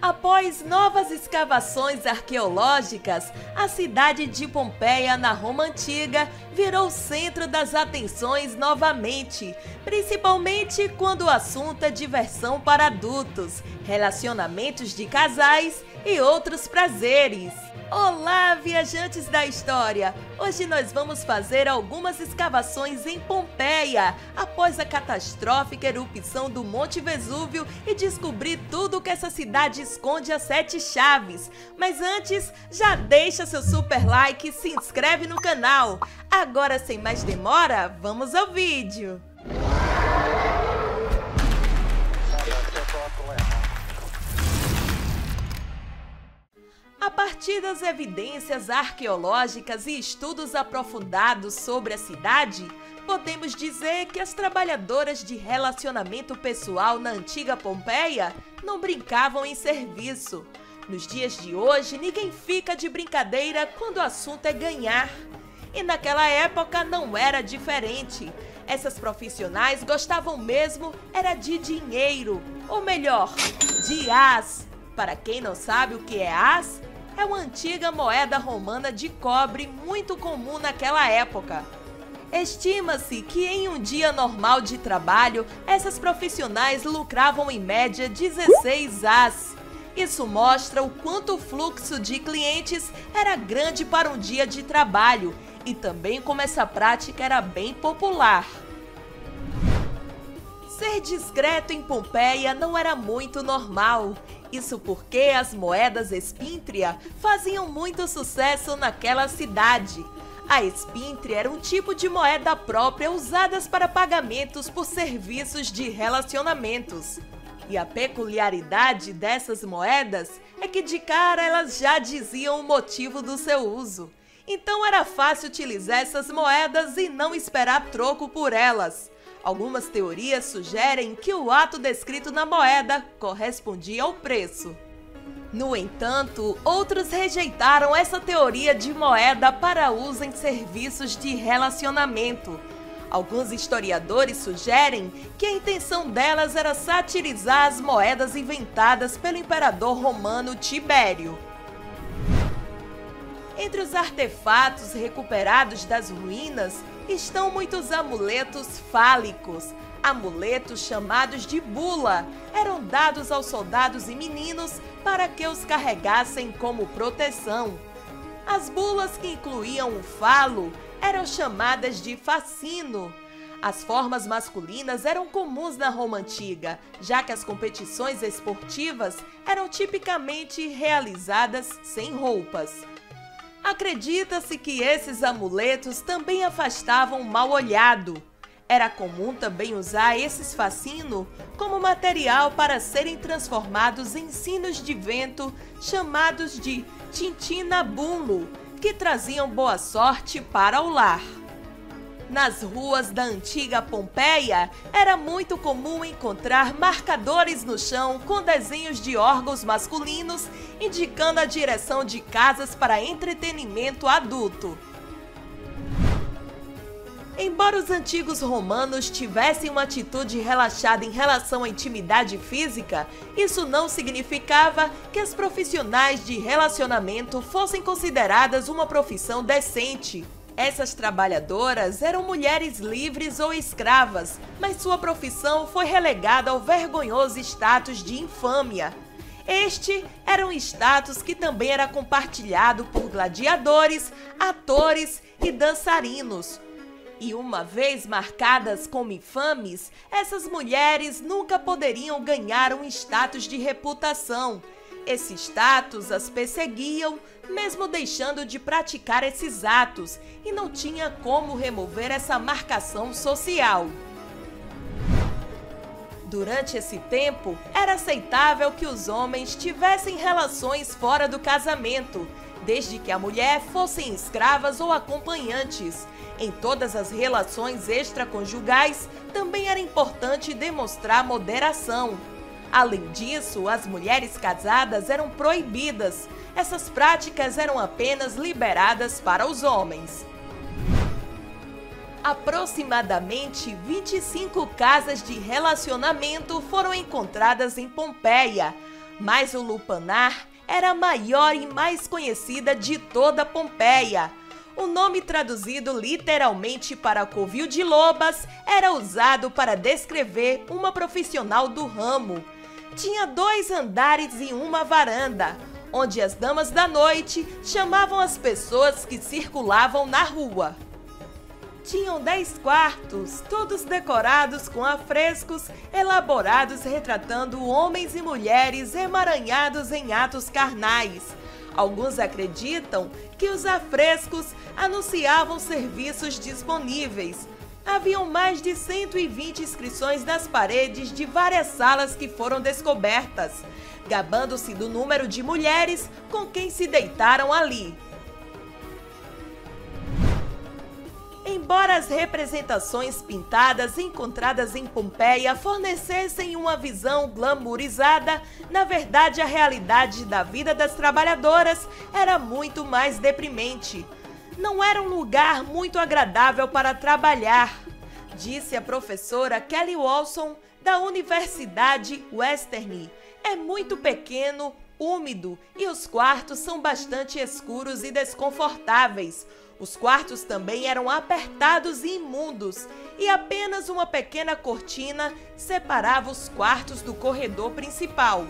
Após novas escavações arqueológicas, a cidade de Pompeia, na Roma Antiga, virou centro das atenções novamente, principalmente quando o assunto é diversão para adultos, relacionamentos de casais e outros prazeres. Olá, viajantes da história! Hoje nós vamos fazer algumas escavações em Pompeia, após a catastrófica erupção do Monte Vesúvio e descobrir tudo que essa cidade esconde a 7 chaves. Mas antes, já deixa seu super like e se inscreve no canal. Agora, sem mais demora, vamos ao vídeo! A partir das evidências arqueológicas e estudos aprofundados sobre a cidade, podemos dizer que as trabalhadoras de relacionamento pessoal na antiga Pompeia não brincavam em serviço. Nos dias de hoje, ninguém fica de brincadeira quando o assunto é ganhar. E naquela época não era diferente. Essas profissionais gostavam mesmo era de dinheiro, ou melhor, de as. Para quem não sabe o que é as, é uma antiga moeda romana de cobre muito comum naquela época. Estima-se que em um dia normal de trabalho, essas profissionais lucravam em média 16 as. Isso mostra o quanto o fluxo de clientes era grande para um dia de trabalho e também como essa prática era bem popular. Ser discreto em Pompeia não era muito normal. Isso porque as moedas espíntria faziam muito sucesso naquela cidade. A espíntria era um tipo de moeda própria usadas para pagamentos por serviços de relacionamentos. E a peculiaridade dessas moedas é que de cara elas já diziam o motivo do seu uso. Então era fácil utilizar essas moedas e não esperar troco por elas. Algumas teorias sugerem que o ato descrito na moeda correspondia ao preço. No entanto, outros rejeitaram essa teoria de moeda para uso em serviços de relacionamento. Alguns historiadores sugerem que a intenção delas era satirizar as moedas inventadas pelo imperador romano Tibério. Entre os artefatos recuperados das ruínas estão muitos amuletos fálicos. Amuletos chamados de bula eram dados aos soldados e meninos para que os carregassem como proteção. As bulas que incluíam o falo eram chamadas de fascino. As formas masculinas eram comuns na Roma Antiga, já que as competições esportivas eram tipicamente realizadas sem roupas. Acredita-se que esses amuletos também afastavam o mal-olhado. Era comum também usar esses fascino como material para serem transformados em sinos de vento chamados de tintinabulo, que traziam boa sorte para o lar. Nas ruas da antiga Pompeia, era muito comum encontrar marcadores no chão com desenhos de órgãos masculinos indicando a direção de casas para entretenimento adulto. Embora os antigos romanos tivessem uma atitude relaxada em relação à intimidade física, isso não significava que as profissionais de relacionamento fossem consideradas uma profissão decente. Essas trabalhadoras eram mulheres livres ou escravas, mas sua profissão foi relegada ao vergonhoso status de infâmia. Este era um status que também era compartilhado por gladiadores, atores e dançarinos. E uma vez marcadas como infames, essas mulheres nunca poderiam ganhar um status de reputação. Esse status as perseguiam, mesmo deixando de praticar esses atos, e não tinha como remover essa marcação social. Durante esse tempo, era aceitável que os homens tivessem relações fora do casamento, desde que a mulher fossem escravas ou acompanhantes. Em todas as relações extraconjugais, também era importante demonstrar moderação. Além disso, as mulheres casadas eram proibidas. Essas práticas eram apenas liberadas para os homens. Aproximadamente 25 casas de relacionamento foram encontradas em Pompeia. mas o lupanar era a maior e mais conhecida de toda Pompeia. O nome traduzido literalmente para covil de lobas era usado para descrever uma profissional do ramo. Tinha 2 andares e uma varanda, onde as damas da noite chamavam as pessoas que circulavam na rua. Tinham 10 quartos, todos decorados com afrescos elaborados retratando homens e mulheres emaranhados em atos carnais. Alguns acreditam que os afrescos anunciavam serviços disponíveis. Haviam mais de 120 inscrições nas paredes de várias salas que foram descobertas, gabando-se do número de mulheres com quem se deitaram ali. Embora as representações pintadas encontradas em Pompeia fornecessem uma visão glamourizada, na verdade a realidade da vida das trabalhadoras era muito mais deprimente. Não era um lugar muito agradável para trabalhar, disse a professora Kelly Walson da Universidade Western. É muito pequeno, úmido e os quartos são bastante escuros e desconfortáveis. Os quartos também eram apertados e imundos, e apenas uma pequena cortina separava os quartos do corredor principal.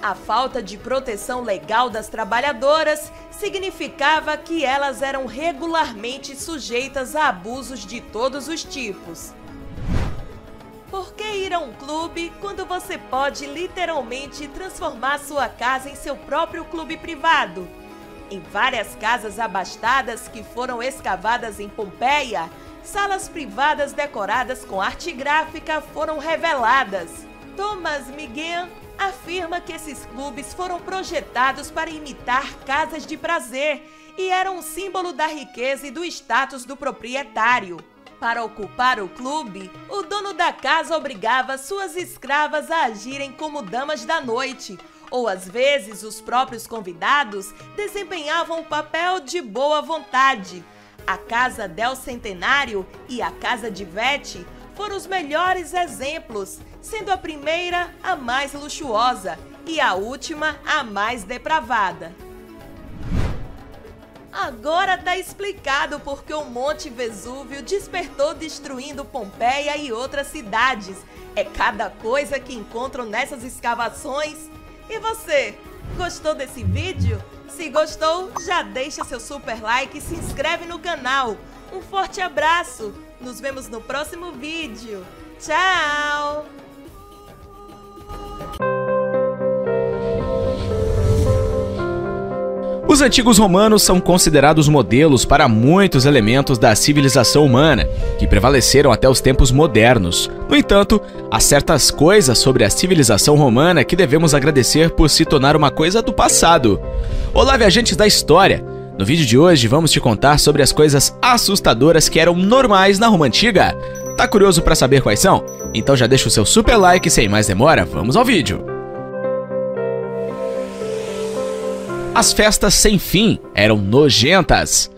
A falta de proteção legal das trabalhadoras significava que elas eram regularmente sujeitas a abusos de todos os tipos. Por que ir a um clube quando você pode literalmente transformar sua casa em seu próprio clube privado? Em várias casas abastadas que foram escavadas em Pompeia, salas privadas decoradas com arte gráfica foram reveladas. Thomas Miguel afirma que esses clubes foram projetados para imitar casas de prazer e eram um símbolo da riqueza e do status do proprietário. Para ocupar o clube, o dono da casa obrigava suas escravas a agirem como damas da noite, ou às vezes os próprios convidados desempenhavam o papel de boa vontade. A Casa del Centenário e a Casa de Vete foram os melhores exemplos, sendo a primeira a mais luxuosa e a última a mais depravada. Agora tá explicado porque o Monte Vesúvio despertou destruindo Pompeia e outras cidades. É cada coisa que encontram nessas escavações. E você, gostou desse vídeo? Se gostou, já deixa seu super like e se inscreve no canal. Um forte abraço, nos vemos no próximo vídeo. Tchau! Os antigos romanos são considerados modelos para muitos elementos da civilização humana, que prevaleceram até os tempos modernos. No entanto, há certas coisas sobre a civilização romana que devemos agradecer por se tornar uma coisa do passado. Olá, viajantes da história! No vídeo de hoje vamos te contar sobre as coisas assustadoras que eram normais na Roma Antiga. Tá curioso para saber quais são? Então já deixa o seu super like e sem mais demora, vamos ao vídeo! As festas sem fim eram nojentas.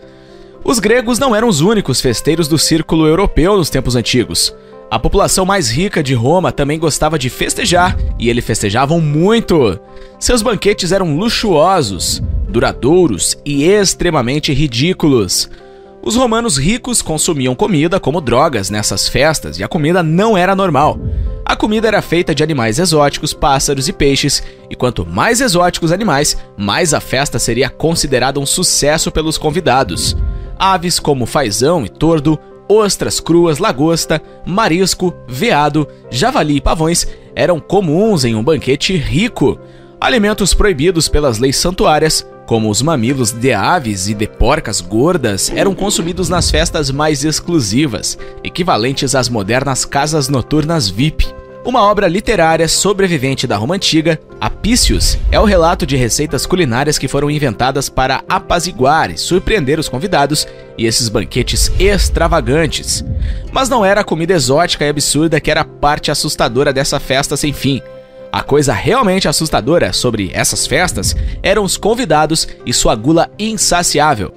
Os gregos não eram os únicos festeiros do círculo europeu nos tempos antigos. A população mais rica de Roma também gostava de festejar, e eles festejavam muito. Seus banquetes eram luxuosos, duradouros e extremamente ridículos. Os romanos ricos consumiam comida como drogas nessas festas, e a comida não era normal. A comida era feita de animais exóticos, pássaros e peixes, e quanto mais exóticos animais, mais a festa seria considerada um sucesso pelos convidados. Aves como fazão e tordo, ostras cruas, lagosta, marisco, veado, javali e pavões eram comuns em um banquete rico. Alimentos proibidos pelas leis santuárias, como os mamilos de aves e de porcas gordas, eram consumidos nas festas mais exclusivas, equivalentes às modernas casas noturnas VIP. Uma obra literária sobrevivente da Roma Antiga, Apicius, é o relato de receitas culinárias que foram inventadas para apaziguar e surpreender os convidados e esses banquetes extravagantes. Mas não era a comida exótica e absurda que era a parte assustadora dessa festa sem fim. A coisa realmente assustadora sobre essas festas eram os convidados e sua gula insaciável.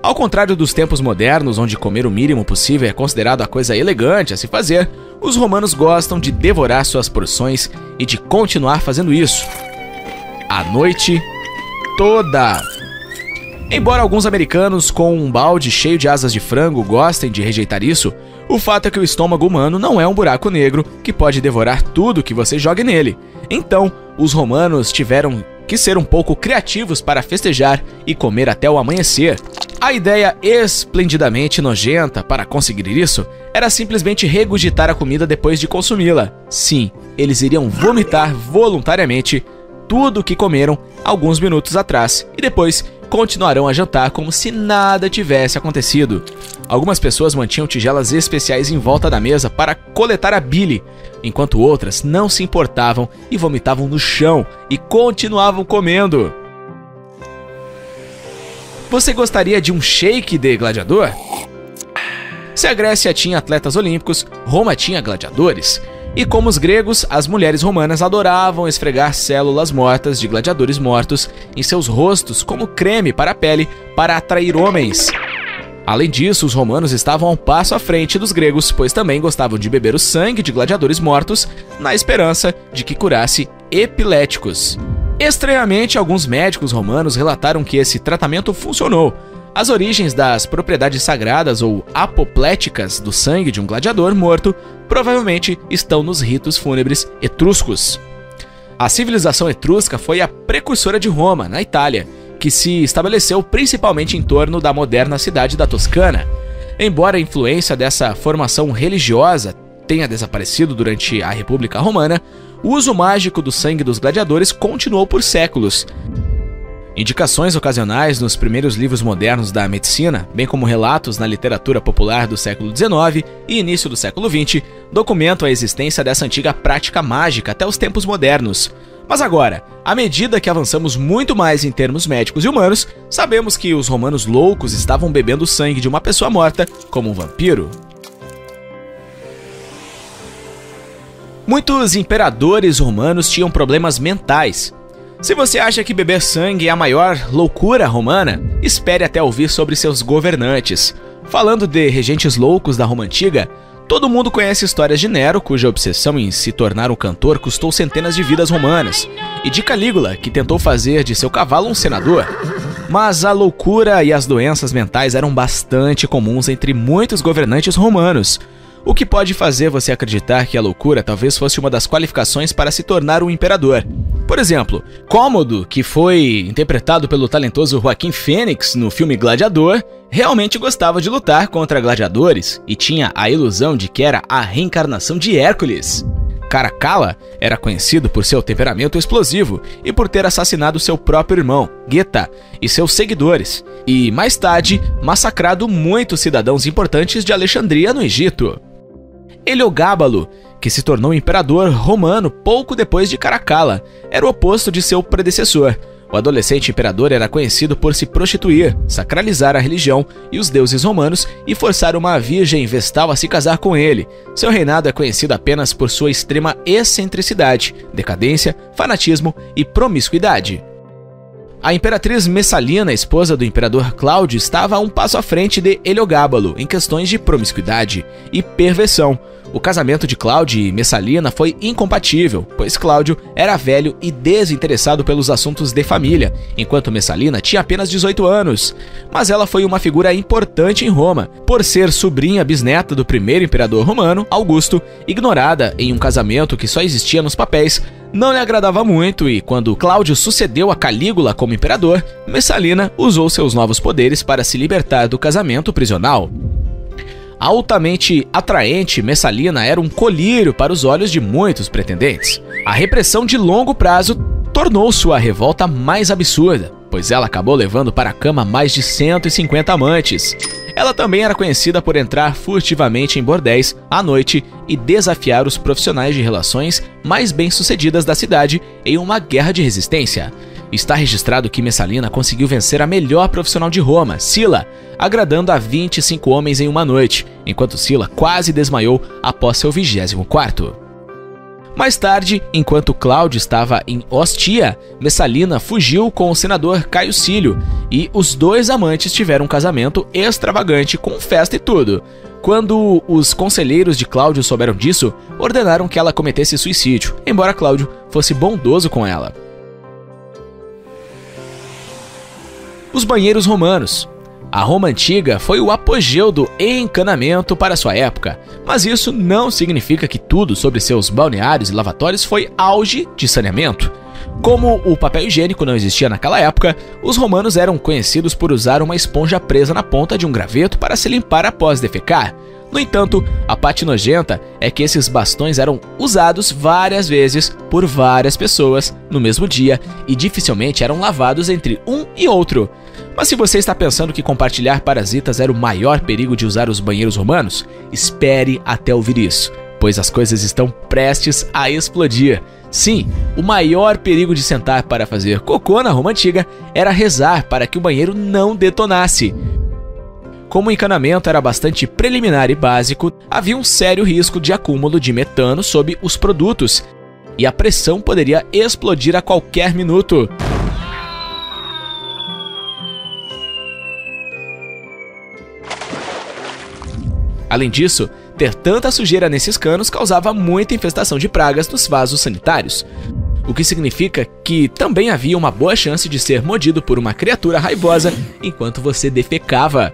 Ao contrário dos tempos modernos, onde comer o mínimo possível é considerado a coisa elegante a se fazer, os romanos gostam de devorar suas porções e de continuar fazendo isso. a noite toda. Embora alguns americanos com um balde cheio de asas de frango gostem de rejeitar isso, o fato é que o estômago humano não é um buraco negro que pode devorar tudo que você jogue nele. Então, os romanos tiveram que ser um pouco criativos para festejar e comer até o amanhecer. A ideia esplendidamente nojenta para conseguir isso era simplesmente regurgitar a comida depois de consumi-la. Sim, eles iriam vomitar voluntariamente tudo o que comeram alguns minutos atrás e depois continuarão a jantar como se nada tivesse acontecido. Algumas pessoas mantinham tigelas especiais em volta da mesa para coletar a bile, enquanto outras não se importavam e vomitavam no chão e continuavam comendo. Você gostaria de um shake de gladiador? Se a Grécia tinha atletas olímpicos, Roma tinha gladiadores. E como os gregos, as mulheres romanas adoravam esfregar células mortas de gladiadores mortos em seus rostos como creme para a pele para atrair homens. Além disso, os romanos estavam um passo à frente dos gregos, pois também gostavam de beber o sangue de gladiadores mortos na esperança de que curasse epiléticos. Estranhamente, alguns médicos romanos relataram que esse tratamento funcionou. As origens das propriedades sagradas ou apopléticas do sangue de um gladiador morto provavelmente estão nos ritos fúnebres etruscos. A civilização etrusca foi a precursora de Roma, na Itália, que se estabeleceu principalmente em torno da moderna cidade da Toscana. Embora a influência dessa formação religiosa tenha desaparecido durante a República Romana, o uso mágico do sangue dos gladiadores continuou por séculos. Indicações ocasionais nos primeiros livros modernos da medicina, bem como relatos na literatura popular do século XIX e início do século XX, documentam a existência dessa antiga prática mágica até os tempos modernos. Mas agora, à medida que avançamos muito mais em termos médicos e humanos, sabemos que os romanos loucos estavam bebendo o sangue de uma pessoa morta como um vampiro. Muitos imperadores romanos tinham problemas mentais. Se você acha que beber sangue é a maior loucura romana, espere até ouvir sobre seus governantes. Falando de regentes loucos da Roma Antiga, todo mundo conhece histórias de Nero, cuja obsessão em se tornar um cantor custou centenas de vidas romanas, e de Calígula, que tentou fazer de seu cavalo um senador. Mas a loucura e as doenças mentais eram bastante comuns entre muitos governantes romanos, o que pode fazer você acreditar que a loucura talvez fosse uma das qualificações para se tornar um imperador. Por exemplo, Cômodo, que foi interpretado pelo talentoso Joaquim Fênix no filme Gladiador, realmente gostava de lutar contra gladiadores e tinha a ilusão de que era a reencarnação de Hércules. Caracalla era conhecido por seu temperamento explosivo e por ter assassinado seu próprio irmão, Geta, e seus seguidores, e mais tarde massacrado muitos cidadãos importantes de Alexandria, no Egito. Heliogábalo, que se tornou imperador romano pouco depois de Caracalla, era o oposto de seu predecessor. O adolescente imperador era conhecido por se prostituir, sacralizar a religião e os deuses romanos e forçar uma virgem vestal a se casar com ele. Seu reinado é conhecido apenas por sua extrema excentricidade, decadência, fanatismo e promiscuidade. A imperatriz Messalina, esposa do imperador Cláudio, estava um passo à frente de Heliogábalo em questões de promiscuidade e perversão. O casamento de Cláudio e Messalina foi incompatível, pois Cláudio era velho e desinteressado pelos assuntos de família, enquanto Messalina tinha apenas 18 anos. Mas ela foi uma figura importante em Roma, por ser sobrinha bisneta do primeiro imperador romano, Augusto, ignorada em um casamento que só existia nos papéis. Não lhe agradava muito e, quando Cláudio sucedeu a Calígula como imperador, Messalina usou seus novos poderes para se libertar do casamento prisional. Altamente atraente, Messalina era um colírio para os olhos de muitos pretendentes. A repressão de longo prazo tornou sua revolta mais absurda, pois ela acabou levando para a cama mais de 150 amantes. Ela também era conhecida por entrar furtivamente em bordéis à noite e desafiar os profissionais de relações mais bem-sucedidas da cidade em uma guerra de resistência. Está registrado que Messalina conseguiu vencer a melhor profissional de Roma, Sila, agradando a 25 homens em uma noite, enquanto Sila quase desmaiou após seu 24º. Mais tarde, enquanto Cláudio estava em Ostia, Messalina fugiu com o senador Caio Cílio e os dois amantes tiveram um casamento extravagante com festa e tudo. Quando os conselheiros de Cláudio souberam disso, ordenaram que ela cometesse suicídio, embora Cláudio fosse bondoso com ela. Os banheiros romanos. A Roma antiga foi o apogeu do encanamento para sua época, mas isso não significa que tudo sobre seus balneários e lavatórios foi auge de saneamento. Como o papel higiênico não existia naquela época, os romanos eram conhecidos por usar uma esponja presa na ponta de um graveto para se limpar após defecar. No entanto, a parte nojenta é que esses bastões eram usados várias vezes por várias pessoas no mesmo dia e dificilmente eram lavados entre um e outro. Mas se você está pensando que compartilhar parasitas era o maior perigo de usar os banheiros romanos, espere até ouvir isso, pois as coisas estão prestes a explodir. Sim, o maior perigo de sentar para fazer cocô na Roma antiga era rezar para que o banheiro não detonasse. Como o encanamento era bastante preliminar e básico, havia um sério risco de acúmulo de metano sob os produtos, e a pressão poderia explodir a qualquer minuto. Além disso, ter tanta sujeira nesses canos causava muita infestação de pragas nos vasos sanitários, o que significa que também havia uma boa chance de ser mordido por uma criatura raivosa enquanto você defecava.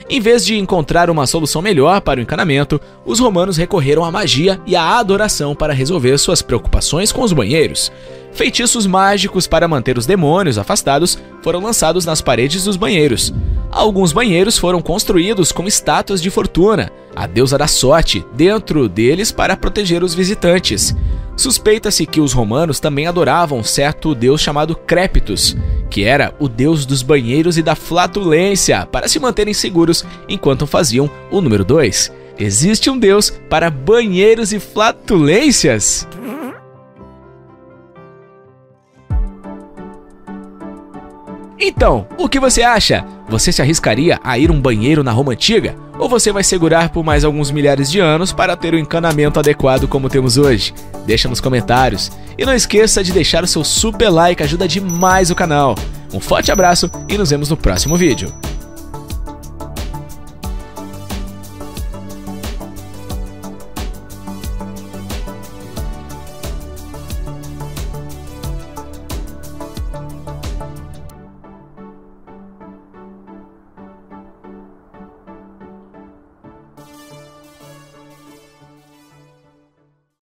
Em vez de encontrar uma solução melhor para o encanamento, os romanos recorreram à magia e à adoração para resolver suas preocupações com os banheiros. Feitiços mágicos para manter os demônios afastados foram lançados nas paredes dos banheiros. Alguns banheiros foram construídos com estátuas de Fortuna, a deusa da sorte, dentro deles para proteger os visitantes. Suspeita-se que os romanos também adoravam um certo deus chamado Crépitus, que era o deus dos banheiros e da flatulência, para se manterem seguros enquanto faziam o número 2. Existe um deus para banheiros e flatulências? Então, o que você acha? Você se arriscaria a ir a um banheiro na Roma antiga? Ou você vai segurar por mais alguns milhares de anos para ter o encanamento adequado como temos hoje? Deixa nos comentários. E não esqueça de deixar o seu super like, ajuda demais o canal. Um forte abraço e nos vemos no próximo vídeo.